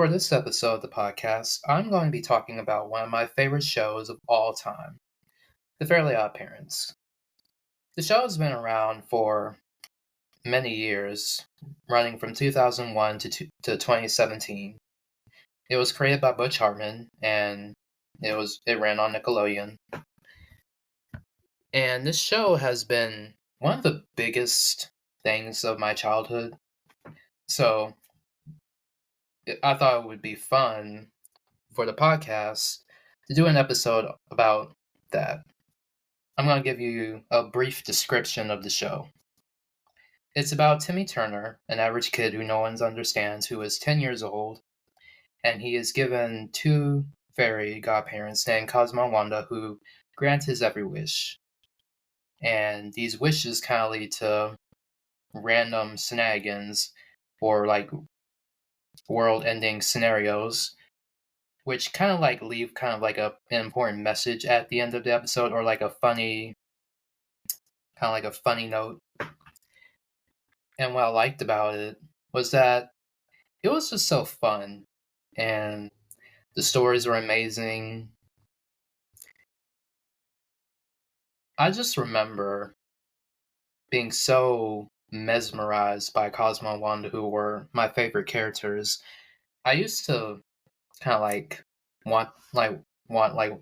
For this episode of the podcast, I'm going to be talking about one of my favorite shows of all time, The Fairly Oddparents. The show has been around for many years, running from 2001 to 2017. It was created by Butch Hartman, and it ran on Nickelodeon. And this show has been one of the biggest things of my childhood. So I thought it would be fun for the podcast to do an episode about that. I'm going to give you a brief description of the show. It's about Timmy Turner, an average kid who no one understands, who is 10 years old, and he is given two fairy godparents named Cosmo and Wanda who grant his every wish. And these wishes kind of lead to random shenanigans or like world-ending scenarios, which kind of like leave kind of like an important message at the end of the episode, or like a funny note. And what I liked about it was that it was just so fun, and the stories were amazing. I just remember being so mesmerized by Cosmo and Wanda, who were my favorite characters. I used to kind of like want like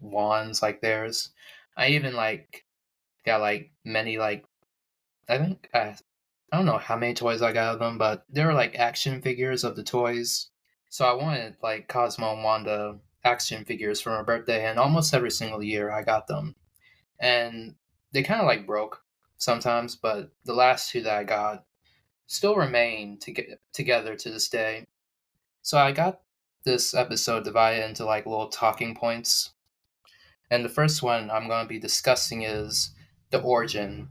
wands like theirs. I even like got like many like I don't know how many toys I got of them, but they were like action figures of the toys. So I wanted like Cosmo and Wanda action figures for my birthday, and almost every single year I got them. And they kind of like broke sometimes, but the last two that I got still remain together to this day. So I got this episode divided into like little talking points. And the first one I'm going to be discussing is the origin.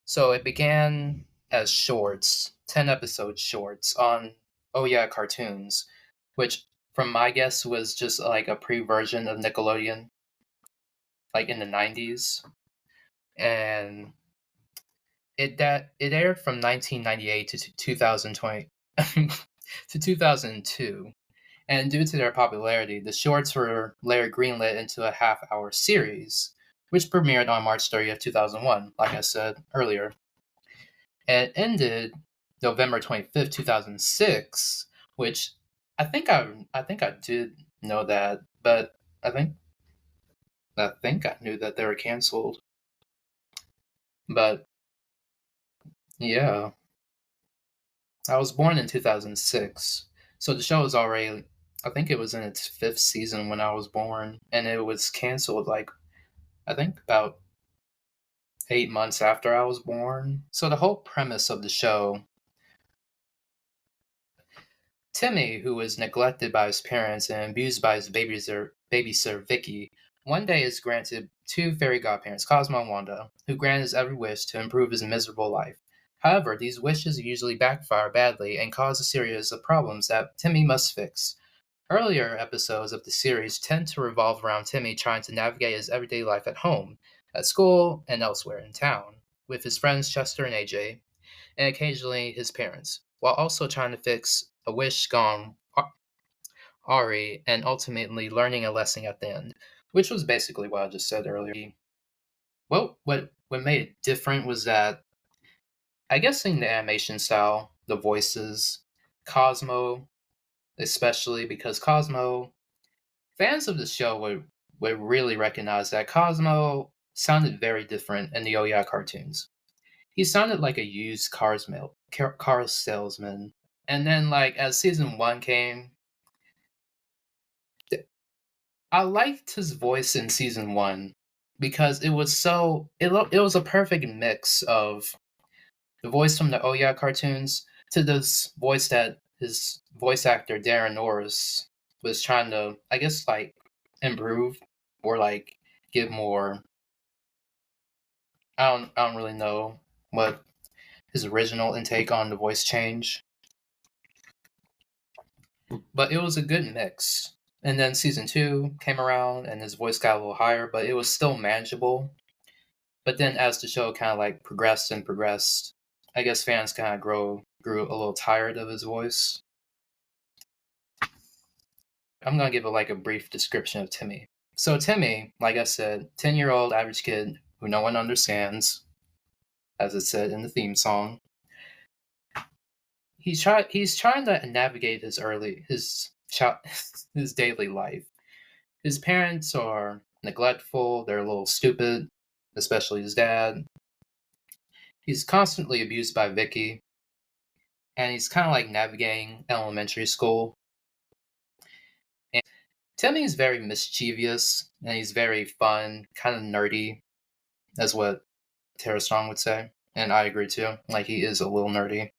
So it began as shorts, 10 episode shorts on Oh Yeah Cartoons, which from my guess was just like a pre-version of Nickelodeon, like in the 90s. And it aired from 1998 to 2020 to 2002. And due to their popularity, the shorts were later greenlit into a half-hour series, which premiered on March 30th, 2001, like I said earlier. And it ended November 25th, 2006, which I think I did know that, but I think I knew that they were canceled. But yeah, I was born in 2006. So the show was already, I think it was in its 5th season when I was born, and it was canceled like I think about 8 months after I was born. So the whole premise of the show, Timmy, who was neglected by his parents and abused by his babysitter Vicky, one day is granted two fairy godparents, Cosmo and Wanda, who grant his every wish to improve his miserable life. However, these wishes usually backfire badly and cause a series of problems that Timmy must fix. Earlier episodes of the series tend to revolve around Timmy trying to navigate his everyday life at home, at school, and elsewhere in town, with his friends Chester and AJ, and occasionally his parents, while also trying to fix a wish gone awry and ultimately learning a lesson at the end, which was basically what I just said earlier. What made it different was that, I guess in the animation style, the voices, Cosmo, especially because Cosmo, fans of the show would really recognize that Cosmo sounded very different in the Oh Yeah cartoons. He sounded like a used car salesman. And then, like, as season 1 came, I liked his voice in season 1 because it was it was a perfect mix of the voice from the Oh Yeah cartoons to this voice that his voice actor Darren Norris was trying to, I guess, like, improve or like give more. I don't really know what his original intake on the voice change, but it was a good mix. And then season 2 came around and his voice got a little higher, but it was still manageable. But then as the show kind of like progressed and progressed, I guess fans kind of grew a little tired of his voice. I'm gonna give it like a brief description of Timmy. So Timmy, like I said, 10-year-old average kid who no one understands, as it said in the theme song. He's trying to navigate his daily life. His parents are neglectful, they're a little stupid, especially his dad. He's constantly abused by Vicky, and he's kind of like navigating elementary school. And Timmy's very mischievous, and he's very fun, kind of nerdy, as what Tara Strong would say, and I agree too. Like he is a little nerdy.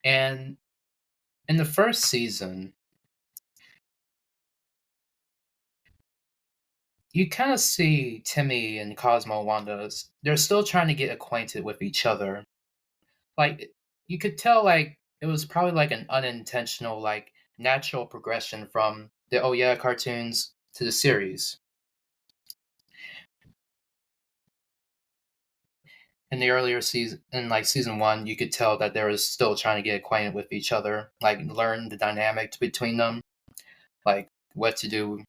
And in the first season, you kind of see Timmy and Cosmo Wanda. They're still trying to get acquainted with each other. Like you could tell, like it was probably like an unintentional, like natural progression from the Oh Yeah cartoons to the series. In the earlier season, in like season one, you could tell that they were still trying to get acquainted with each other, like learn the dynamics between them, like what to do,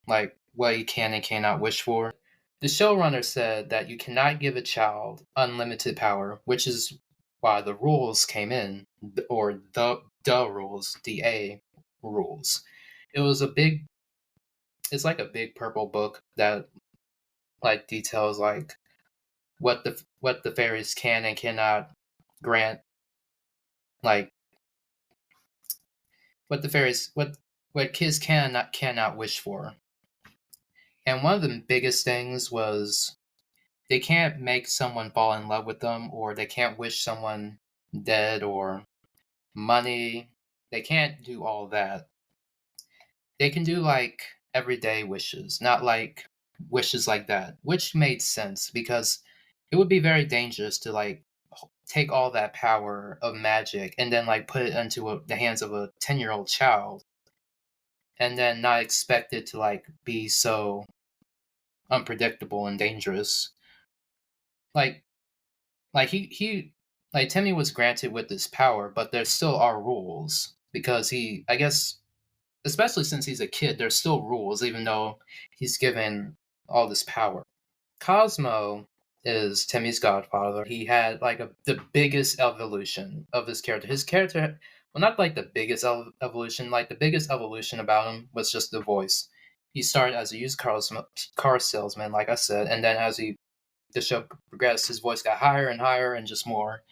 like what you can and cannot wish for. The showrunner said that you cannot give a child unlimited power, which is why the rules came in, or the rules, the A rules. It was a big, it's like a big purple book that like details like what the fairies can and cannot grant, like what the fairies what kids cannot wish for. And one of the biggest things was they can't make someone fall in love with them, or they can't wish someone dead or money. They can't do all that. They can do like everyday wishes, not like wishes like that, which made sense because it would be very dangerous to like take all that power of magic and then like put it into the hands of a 10-year-old child and then not expect it to like be so unpredictable and dangerous. Like he like Timmy was granted with this power, but there still are rules because he, I guess, especially since he's a kid, there's still rules even though he's given all this power. Cosmo is Timmy's godfather. He had like the biggest evolution of his character. His character, well, not like the biggest evolution. Like the biggest evolution about him was just the voice. He started as a used car salesman, like I said, and then as the show progressed, his voice got higher and higher, and just more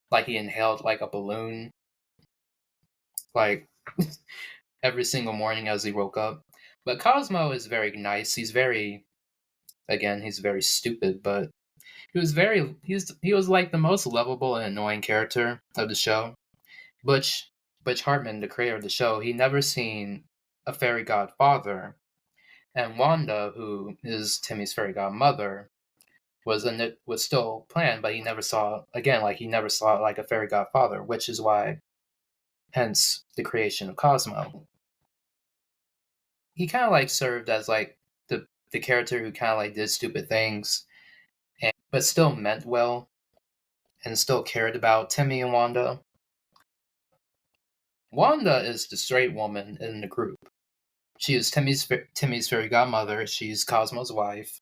like he inhaled like a balloon, like every single morning as he woke up. But Cosmo is very nice. He's very, again, he's very stupid, but he was like the most lovable and annoying character of the show. Butch Hartman, the creator of the show, he never seen a fairy godfather, and Wanda, who is Timmy's fairy godmother, was still planned, but he never saw, again, like he never saw like a fairy godfather, which is why, hence the creation of Cosmo. He kind of like served as like the character who kind of like did stupid things, but still meant well and still cared about Timmy and Wanda. Wanda is the straight woman in the group. She is Timmy's fairy godmother. She's Cosmo's wife.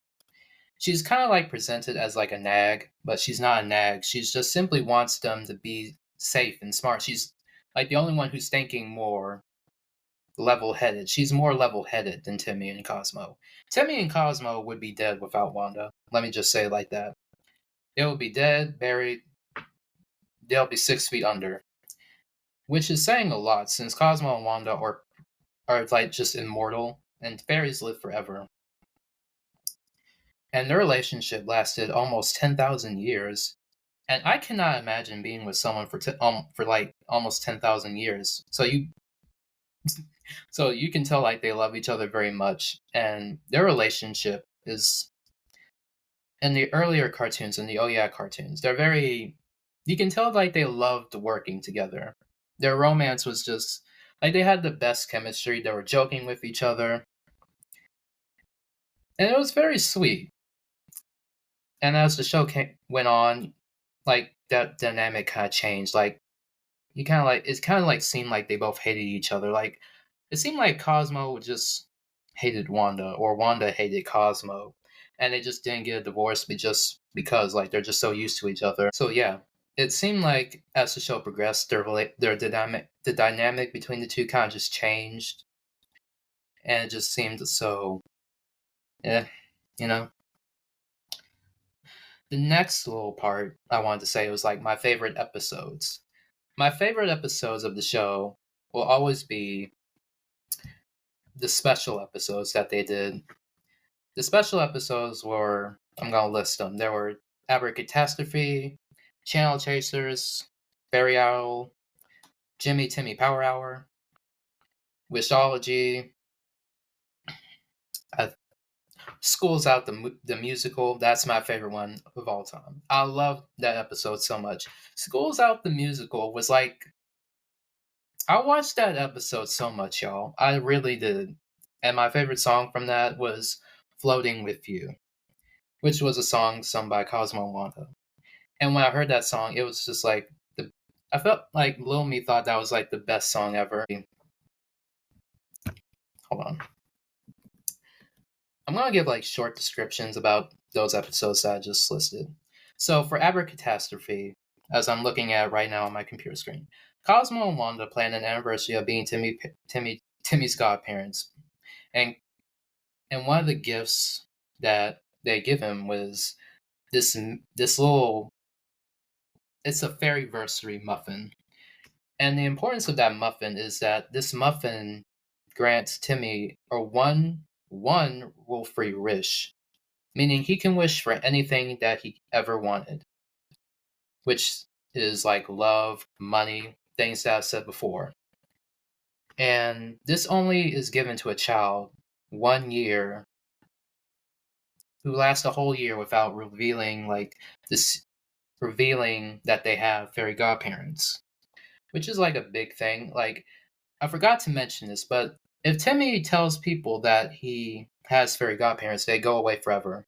She's kind of like presented as like a nag, but she's not a nag. She's just simply wants them to be safe and smart. She's like the only one who's thinking more level-headed. She's more level-headed than Timmy and Cosmo. Timmy and Cosmo would be dead without Wanda. Let me just say it like that. They will be dead, buried. They'll be 6 feet under, which is saying a lot since Cosmo and Wanda are like just immortal and fairies live forever. And their relationship lasted almost 10,000 years. And I cannot imagine being with someone for like almost 10,000 years. So you can tell like they love each other very much, and their relationship is in the earlier cartoons, in the Oh Yeah cartoons. They're very, you can tell like they loved working together. Their romance was just like they had the best chemistry. They were joking with each other, and it was very sweet. And as the show went on, like that dynamic kind of changed. Like you kind of like it kind of like seemed like they both hated each other. Like it seemed like Cosmo just hated Wanda, or Wanda hated Cosmo, and they just didn't get a divorce just because like they're just so used to each other. So yeah, it seemed like as the show progressed, their dynamic between the two kind of just changed, and it just seemed so, eh, you know. The next little part I wanted to say was like my favorite episodes. My favorite episodes of the show will always be the special episodes that they did. The special episodes were, I'm going to list them. There were Abracatastrophe, Channel Chasers, Fairy Owl, Jimmy Timmy Power Hour, Wishology, uh, School's Out the musical. That's my favorite one of all time. I love that episode so much. School's Out the musical was like, I watched that episode so much, y'all. I really did. And my favorite song from that was Floating With You, which was a song sung by Cosmo and Wanda. And when I heard that song, it was just like I felt like Lil Me thought that was like the best song ever. Hold on. I'm gonna give like short descriptions about those episodes that I just listed. So for Abracatastrophe, as I'm looking at right now on my computer screen, Cosmo and Wanda plan an anniversary of being Timmy's godparents, and one of the gifts that they give him was this little. It's a fairyversary muffin. And the importance of that muffin is that this muffin grants Timmy a one rule-free wish, meaning he can wish for anything that he ever wanted, which is like love, money, things that I've said before. And this only is given to a child 1 year who lasts a whole year without revealing that they have fairy godparents, which is like a big thing. Like I forgot to mention this, but if Timmy tells people that he has fairy godparents, they go away forever,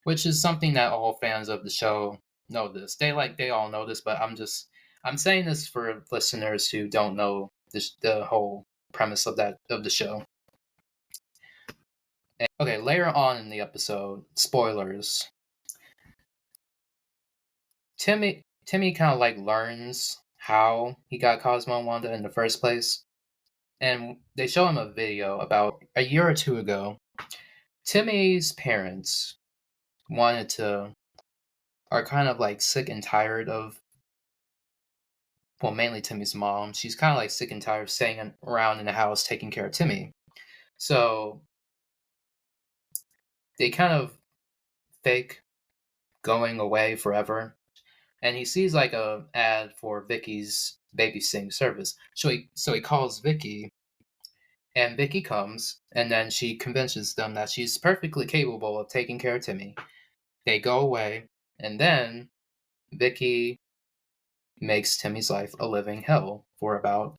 which is something that all fans of the show know this. They all know this, but I'm saying this for listeners who don't know the whole premise of the show. And, okay, later on in the episode, spoilers. Timmy kind of like learns how he got Cosmo and Wanda in the first place, and they show him a video about a year or two ago. Timmy's parents are kind of like sick and tired of, well, mainly Timmy's mom. She's kind of like sick and tired of staying around in the house taking care of Timmy. So they kind of fake going away forever. And he sees like a ad for Vicky's babysitting service. So he calls Vicky, and Vicky comes, and then she convinces them that she's perfectly capable of taking care of Timmy. They go away, and then Vicky makes Timmy's life a living hell for about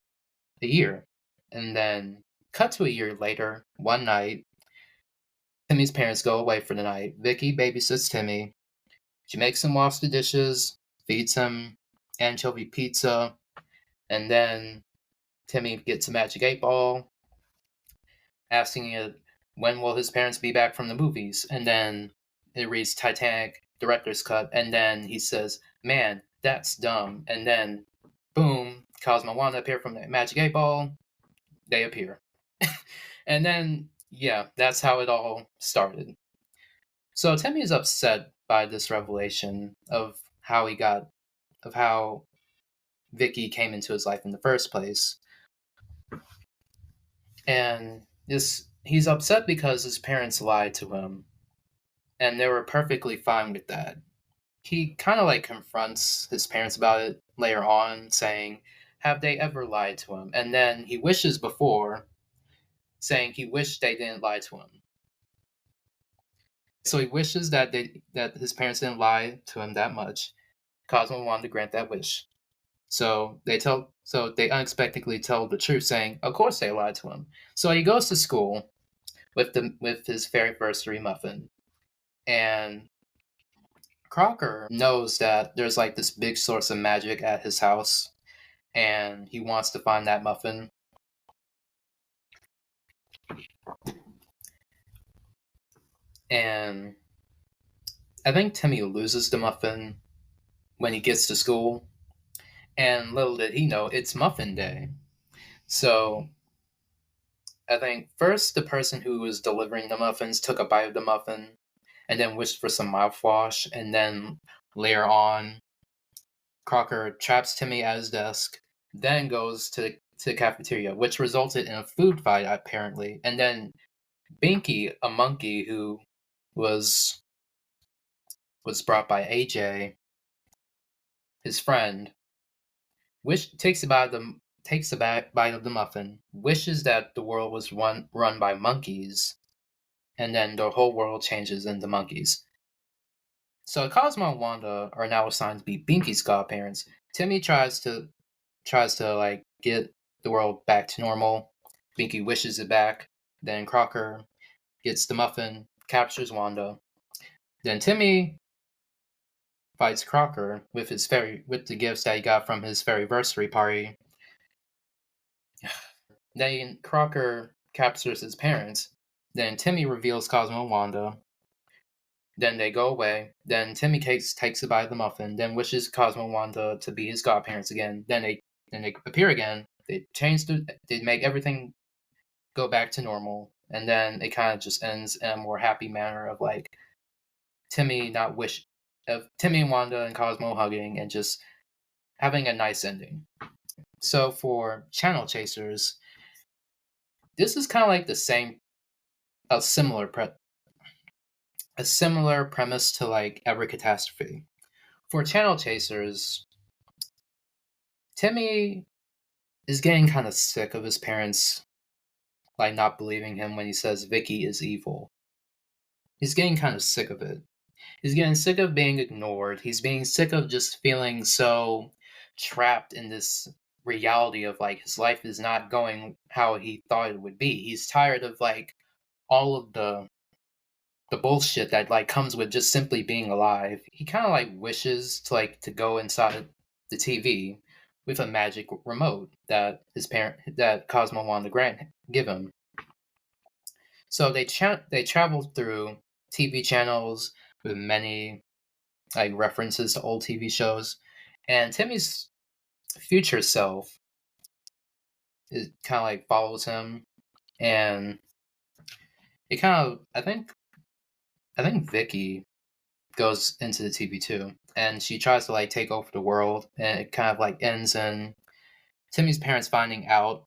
a year. And then, cut to a year later, one night, Timmy's parents go away for the night. Vicky babysits Timmy. She makes him wash the dishes, feeds him anchovy pizza, and then Timmy gets a magic 8 ball, asking it when will his parents be back from the movies. And then it reads Titanic director's cut, and then he says, "Man, that's dumb." And then, boom, Cosmo and Wanda appear from the magic 8 ball. They appear. And then, yeah, that's how it all started. So Timmy is upset by this revelation of how Vicky came into his life in the first place. And he's upset because his parents lied to him, and they were perfectly fine with that. He kind of like confronts his parents about it later on, saying, "Have they ever lied to him?" And then he wishes before, saying he wished they didn't lie to him. So he wishes that his parents didn't lie to him that much. Cosmo wanted to grant that wish. So they unexpectedly tell the truth, saying, "Of course they lied to him." So he goes to school with his fairyversary muffin, and Crocker knows that there's like this big source of magic at his house, and he wants to find that muffin. And I think Timmy loses the muffin when he gets to school. And little did he know, it's Muffin Day. So I think first the person who was delivering the muffins took a bite of the muffin and then wished for some mouthwash. And then later on, Crocker traps Timmy at his desk, then goes to the cafeteria, which resulted in a food fight, apparently. And then Binky, a monkey who was brought by AJ, his friend, takes a bite of the muffin, wishes that the world was run by monkeys, and then the whole world changes into monkeys. So Cosmo and Wanda are now assigned to be Binky's godparents. Timmy tries to like get the world back to normal. Binky wishes it back. Then Crocker gets the muffin, captures Wanda. Then Timmy fights Crocker with the gifts that he got from his fairyversary party. Then Crocker captures his parents. Then Timmy reveals Cosmo and Wanda. Then they go away. Then Timmy takes a bite of the muffin. Then wishes Cosmo and Wanda to be his godparents again. Then they appear again. They make everything go back to normal. And then it kind of just ends in a more happy manner of like Timmy and Wanda and Cosmo hugging and just having a nice ending. So for Channel Chasers, this is kind of like a similar premise to like Every Catastrophe. For Channel Chasers, Timmy is getting kind of sick of his parents like not believing him when he says Vicky is evil. He's getting kind of sick of it. He's getting sick of being ignored. He's being sick of just feeling so trapped in this reality of like his life is not going how he thought it would be. He's tired of like all of the bullshit that like comes with just simply being alive. He kind of like wishes to go inside the TV with a magic remote that Cosmo wanted to give him. So they travel through TV channels with many like references to old TV shows, and Timmy's future self is kind of like follows him, and it kind of I think Vicky goes into the TV too, and she tries to like take over the world, and it kind of like ends in Timmy's parents finding out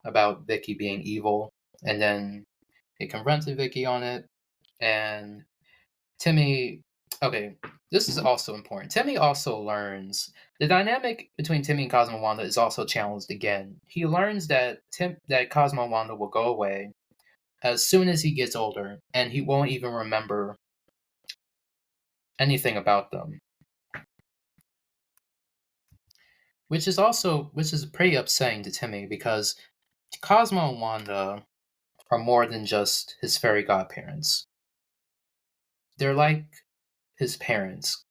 about Vicky being evil, and then they confronted Vicky on it, and Timmy. Okay, this is also important. Timmy also learns the dynamic between Timmy and Cosmo and Wanda is also challenged again. He learns that Cosmo and Wanda will go away as soon as he gets older, and he won't even remember anything about them. Which is pretty upsetting to Timmy because Cosmo and Wanda are more than just his fairy godparents. They're like his parents.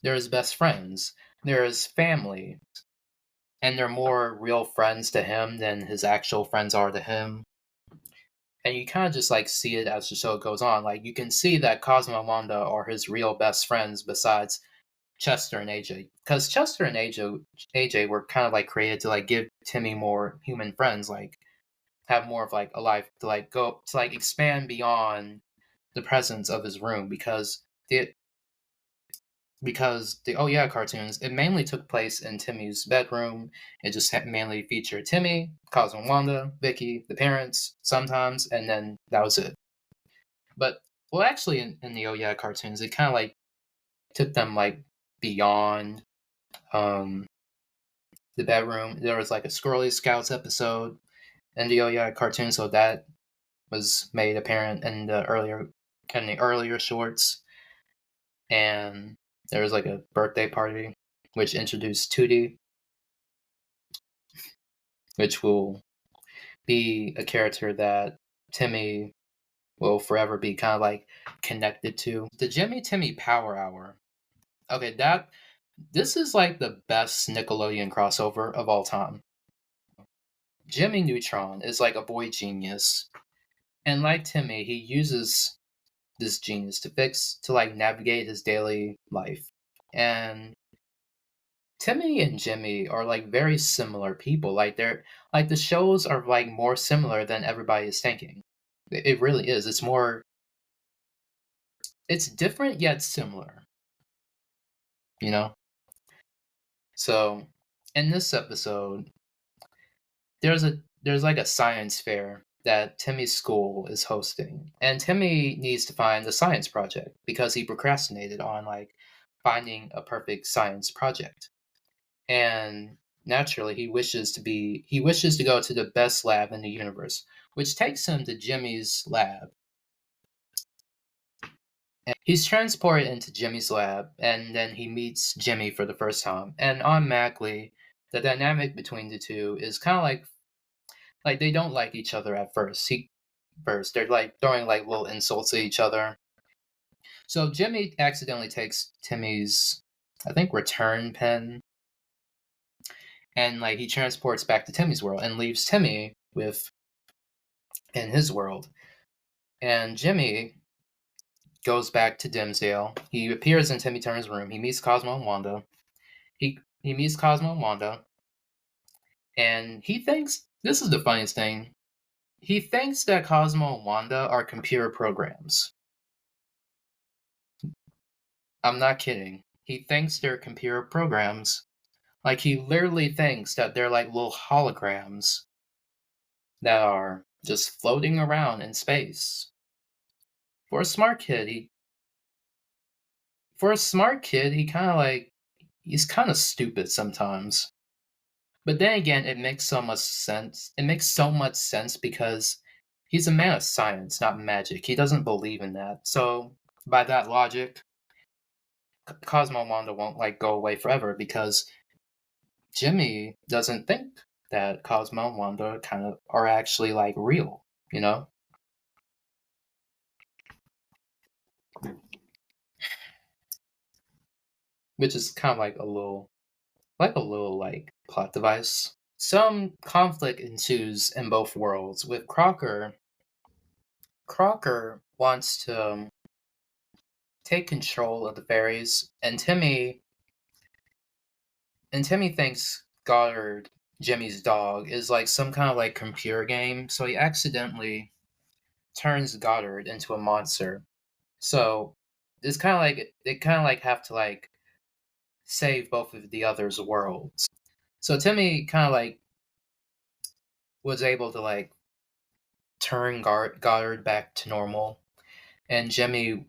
They're his best friends. They're his family. And they're more real friends to him than his actual friends are to him. And you kind of just like see it as the show goes on. Like you can see that Cosmo and Wanda are his real best friends besides Chester and AJ. Because Chester and AJ were kind of like created to like give Timmy more human friends, like have more of like a life to like go to like expand beyond the presence of his room because the Oh Yeah cartoons, it mainly took place in Timmy's bedroom. It just mainly featured Timmy, Cosmo and Wanda, Vicky, the parents sometimes, and then that was it. But well, actually, in the Oh Yeah cartoons, it kind of like took them like beyond the bedroom. There was like a Squirrely Scouts episode in the Oh Yeah cartoon, so that was made apparent in the earlier shorts. And there was like a birthday party which introduced Tootie, which will be a character that Timmy will forever be kind of like connected to. The Jimmy Timmy Power Hour. Okay, this is like the best Nickelodeon crossover of all time. Jimmy Neutron is like a boy genius, and like Timmy, he uses this genius to like navigate his daily life. And Timmy and Jimmy are like very similar people. Like they're like the shows are like more similar than everybody is thinking. It really is. It's different yet similar, you know? So in this episode, there's like a science fair that Timmy's school is hosting. And Timmy needs to find the science project because he procrastinated on like finding a perfect science project. And naturally he wishes to go to the best lab in the universe, which takes him to Jimmy's lab. And he's transported into Jimmy's lab, and then he meets Jimmy for the first time. And automatically, the dynamic between the two is kind of like they don't like each other at first. First they're like throwing like little insults at each other. So Jimmy accidentally takes Timmy's, I think, return pen, and like he transports back to Timmy's world and leaves Timmy with in his world. And Jimmy goes back to Dimsdale. He appears in Timmy Turner's room. He meets Cosmo and Wanda. He meets Cosmo and Wanda, and he thinks this is the funniest thing. He thinks that Cosmo and Wanda are computer programs. I'm not kidding. He thinks they're computer programs. Like he literally thinks that they're like little holograms that are just floating around in space. For a smart kid, he kind of like he's kind of stupid sometimes. But then again, it makes so much sense. It makes so much sense because he's a man of science, not magic. He doesn't believe in that. So by that logic, Cosmo and Wanda won't like go away forever because Jimmy doesn't think that Cosmo and Wanda kind of are actually like real, you know? Which is kind of like a little like plot device. Some conflict ensues in both worlds with Crocker. Crocker wants to take control of the fairies, and Timmy thinks Goddard, Jimmy's dog, is like some kind of like computer game, so he accidentally turns Goddard into a monster. So it's kind of like they kind of like have to like save both of the others' worlds. So Timmy kind of like was able to like turn Goddard back to normal, and Jimmy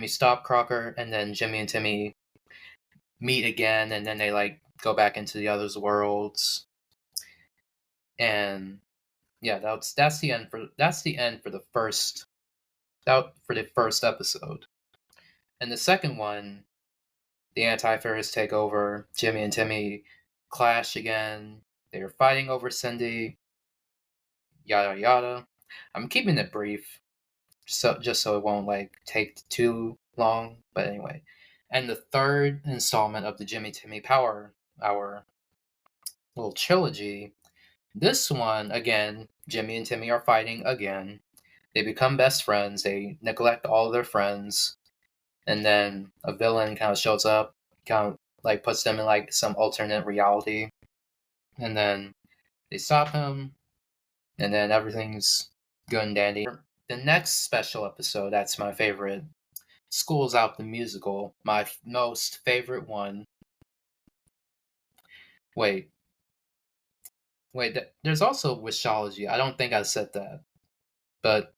stopped Crocker, and then Jimmy and Timmy meet again, and then they like go back into the others' worlds, and yeah, that's the end for the first episode. And the second one, the anti-fairies take over. Jimmy and Timmy clash again. They're fighting over Cindy. Yada yada. I'm keeping it brief, so just so it won't like take too long. But anyway, and the third installment of the Jimmy Timmy Power Hour little trilogy. This one again, Jimmy and Timmy are fighting again. They become best friends. They neglect all their friends, and then a villain kind of shows up, kind of like puts them in like some alternate reality, and then they stop him, and then everything's good and dandy. The next special episode, that's my favorite. School's Out the Musical, my most favorite one. Wait, there's also Wishology. I don't think I said that, but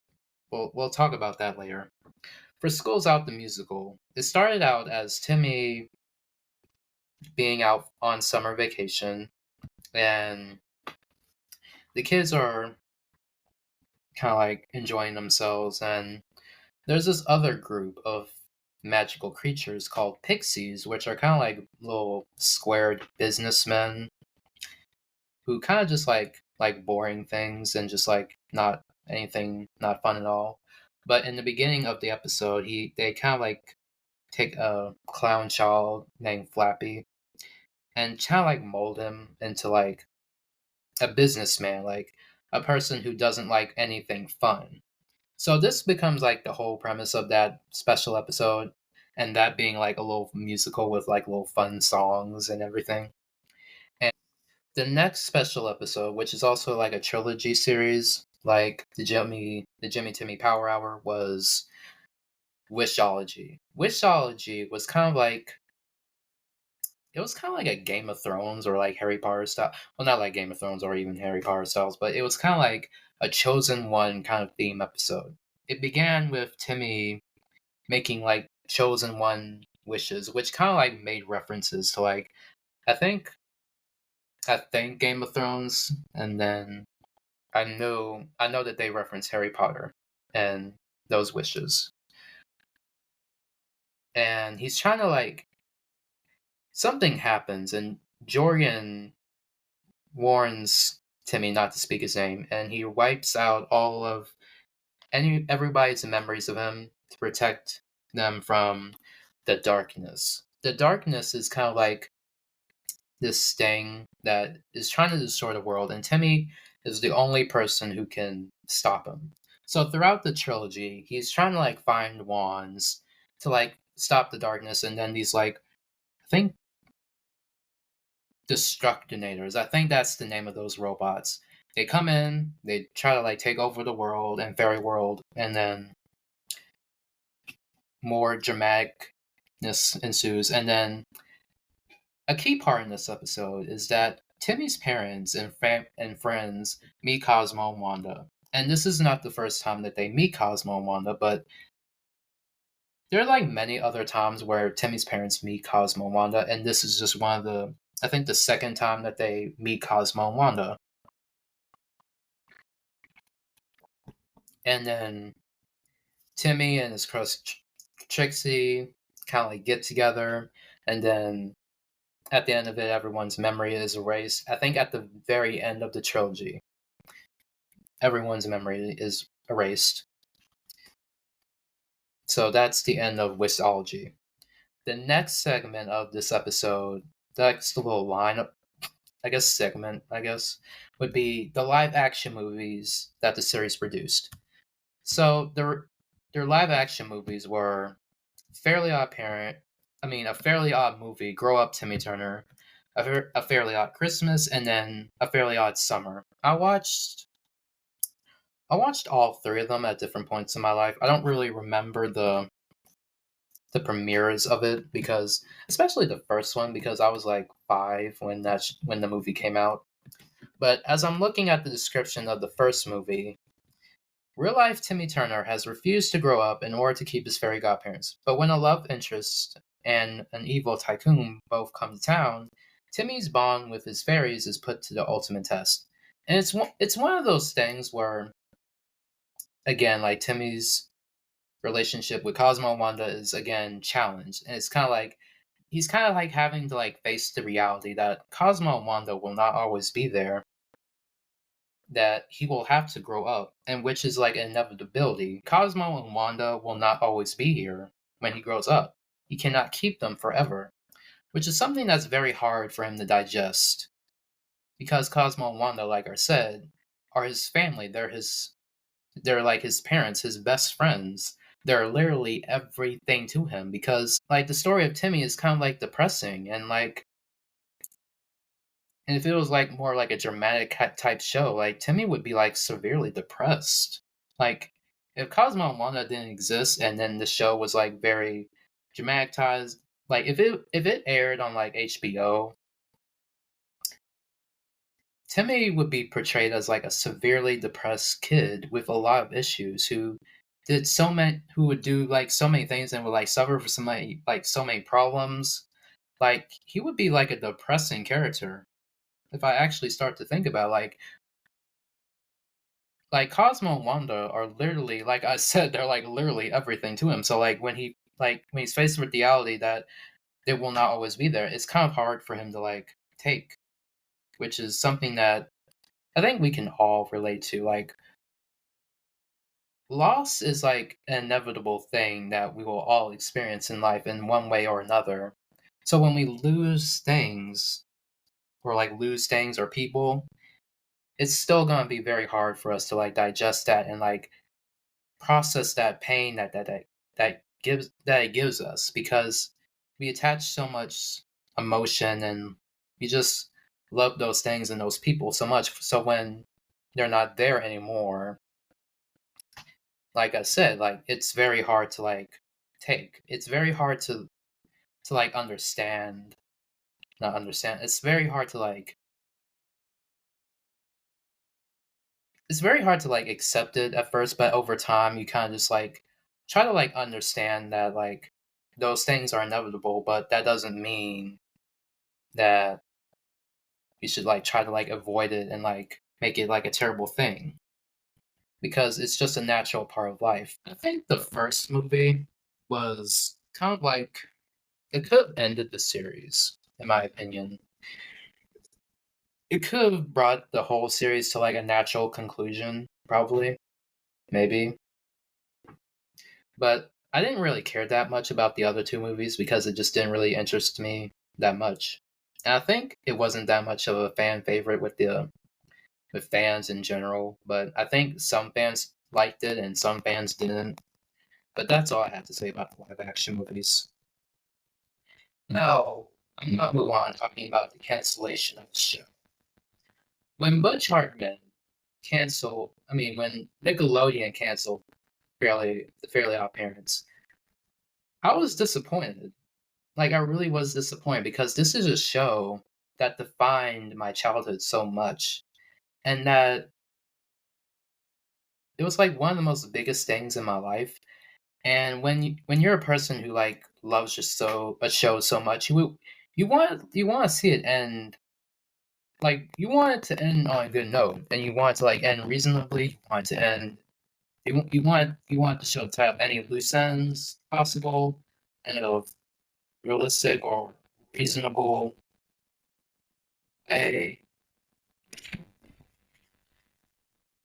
we'll talk about that later. For School's Out the Musical, it started out as Timmy being out on summer vacation, and the kids are kind of like enjoying themselves, and there's this other group of magical creatures called pixies, which are kind of like little squared businessmen who kind of just like boring things and just like not anything, not fun at all. But in the beginning of the episode, they kind of like take a clown child named Flappy and kind of like mold him into like a businessman, like a person who doesn't like anything fun. So this becomes like the whole premise of that special episode, and that being like a little musical with like little fun songs and everything. And the next special episode, which is also like a trilogy series, like the Jimmy Timmy Power Hour, was Wishology. Wishology was kind of like it was kind of like a Game of Thrones or like Harry Potter style. Well, not like Game of Thrones or even Harry Potter styles, but it was kind of like a chosen one kind of theme episode. It began with Timmy making like chosen one wishes, which kind of like made references to like I think I think Game of Thrones, and then I know that they reference Harry Potter and those wishes, and he's trying to like something happens, and Jorgen warns Timmy not to speak his name, and he wipes out all of everybody's memories of him to protect them from the darkness. The darkness is kind of like this thing that is trying to destroy the world, and Timmy is the only person who can stop him. So throughout the trilogy, he's trying to like find wands to like stop the darkness, and then these like I think Destructinators. I think that's the name of those robots. They come in, they try to like take over the world and fairy world, and then more dramaticness ensues. And then a key part in this episode is that Timmy's parents and friends meet Cosmo and Wanda. And this is not the first time that they meet Cosmo and Wanda, but there are like many other times where Timmy's parents meet Cosmo and Wanda, and this is just one of the I think the second time that they meet Cosmo and Wanda. And then Timmy and his crush Trixie kind of like get together, and then at the end of it, everyone's memory is erased. I think at the very end of the trilogy, everyone's memory is erased. So that's the end of Wishology. The next segment of this episode, that's the little lineup, I guess segment, would be the live action movies that the series produced. So their live action movies were Fairly Odd Parent, a Fairly Odd Movie, Grow Up Timmy Turner, a Fairly Odd Christmas, and then a Fairly Odd Summer. I watched all three of them at different points in my life. I don't really remember the premieres of it because, especially the first one, because I was like 5 when the movie came out. But as I'm looking at the description of the first movie, real life Timmy Turner has refused to grow up in order to keep his fairy godparents. But when a love interest and an evil tycoon both come to town, Timmy's bond with his fairies is put to the ultimate test. And it's one of those things where, again, like Timmy's relationship with Cosmo and Wanda is again challenged, and it's kind of like he's kind of like having to like face the reality that Cosmo and Wanda will not always be there, that he will have to grow up, and which is like an inevitability. Cosmo and Wanda will not always be here when he grows up. He cannot keep them forever, which is something that's very hard for him to digest because Cosmo and Wanda, like I said, are his family. They're like his parents, his best friends. They're literally everything to him because like the story of Timmy is kind of like depressing and if it was like more like a dramatic type show, like Timmy would be like severely depressed. Like if Cosmo and Wanda didn't exist and then the show was like very dramatized, like if it aired on like HBO, Timmy would be portrayed as like a severely depressed kid with a lot of issues who would do like so many things and would like suffer from so many problems. Like he would be like a depressing character if I actually start to think about like Cosmo and Wanda are literally like I said, they're like literally everything to him. So like when he's faced with reality that they will not always be there, it's kind of hard for him to like take, which is something that I think we can all relate to. Like loss is like an inevitable thing that we will all experience in life in one way or another. So when we lose things or people, it's still going to be very hard for us to like digest that and like process that pain that it gives us, because we attach so much emotion, and we just love those things and those people so much. So when they're not there anymore, like I said, like it's very hard to like take. It's very hard to like understand. Not understand. It's very hard to like it's very hard to like accept it at first, but over time you kind of just like try to like understand that like those things are inevitable, but that doesn't mean that you should like try to like avoid it and like make it like a terrible thing, because it's just a natural part of life. I think the first movie was kind of like it could have ended the series, in my opinion. It could have brought the whole series to like a natural conclusion, probably, maybe. But I didn't really care that much about the other two movies because it just didn't really interest me that much. And I think it wasn't that much of a fan favorite with fans in general, but I think some fans liked it and some fans didn't. But that's all I have to say about the live action movies. Now, I'm gonna move on talking about the cancellation of the show. When Butch Hartman when Nickelodeon canceled the Fairly Odd Parents, I was disappointed. Like, I really was disappointed because this is a show that defined my childhood so much, and that it was like one of the most biggest things in my life. And when you're a person who like loves just so a show so much, you want to see it end, like you want it to end on a good note, and you want it to like end reasonably. You want it to end. You want the show to have any loose ends possible, and of realistic or reasonable way.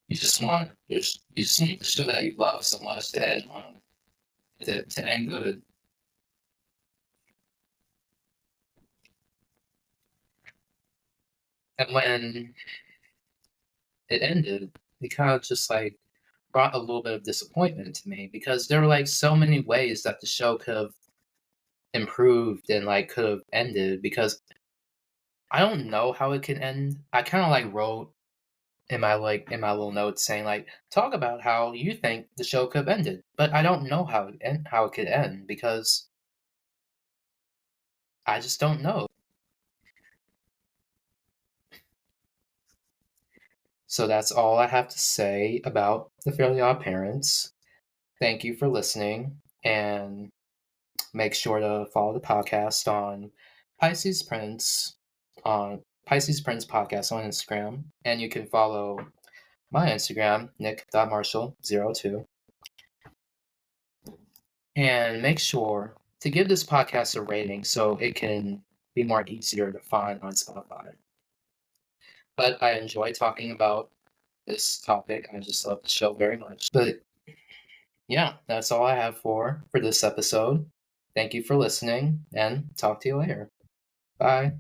You just need the show that you love so much to end to end good. And when it ended, it kind of just like brought a little bit of disappointment to me, because there were like so many ways that the show could have improved and like could have ended, because I don't know how it can end. I kind of like wrote in my little notes saying like talk about how you think the show could have ended, but I don't know how it could end, because I just don't know. So that's all I have to say about the Fairly Odd Parents. Thank you for listening, and make sure to follow the podcast on Pisces Prince Pisces Prince Podcast on Instagram, and you can follow my Instagram, nick.marshall02. And make sure to give this podcast a rating so it can be more easier to find on Spotify. But I enjoy talking about this topic. I just love the show very much. But yeah, that's all I have for this episode. Thank you for listening, and talk to you later. Bye.